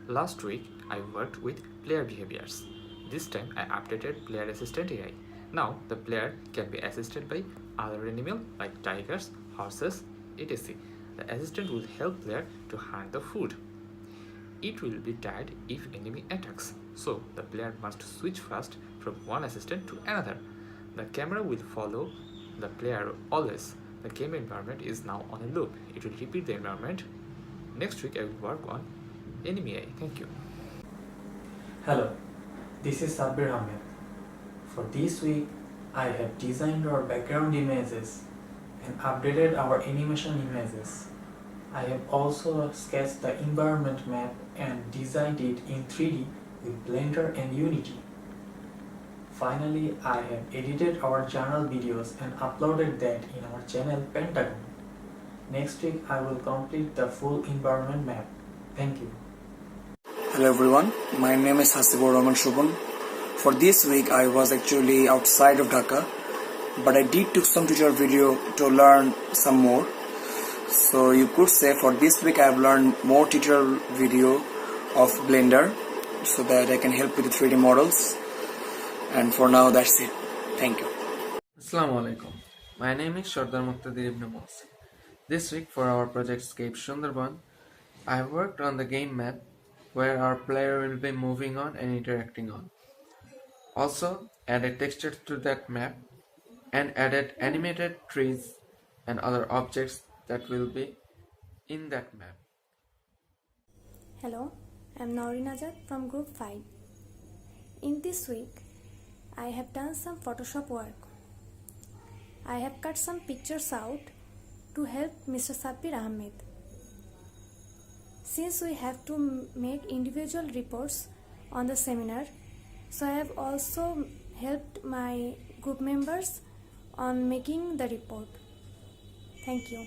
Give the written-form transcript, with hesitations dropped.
Last week, I worked with player behaviors. This time, I updated player assistant AI. Now, the player can be assisted by other animals like tigers, horses, etc. The assistant will help player to hunt the food. It will be tired if enemy attacks, so the player must switch fast from one assistant to another. The camera will follow the player always. The game environment is now on a loop. It will repeat the environment. Next week I will work on enemy AI. Thank you. Hello, this is Sabbir Ahmed. For this week, I have designed our background images and updated our animation images. I have also sketched the environment map and designed it in 3D with Blender and Unity. Finally, I have edited our journal videos and uploaded that in our channel Pentagon. Next week, I will complete the full environment map. Thank you. Hello everyone, my name is Hasibur Rahman. For this week, I was actually outside of Dhaka, but I did took some tutorial video to learn some more. So you could say for this week I have learned more tutorial video of Blender so that I can help with the 3D models. And for now that's it. Thank you. Assalamu alaikum. My name is Sardar Muktadir ibn Mohsin. This week for our project Sundarbans, I have worked on the game map where our player will be moving on and interacting on. Also added textures to that map and added animated trees and other objects that will be in that map. Hello, I am Naurin Azad from Group 5. In this week, I have done some Photoshop work. I have cut some pictures out to help Mr. Sabbir Ahmed. Since we have to make individual reports on the seminar, so I have also helped my group members on making the report. Thank you.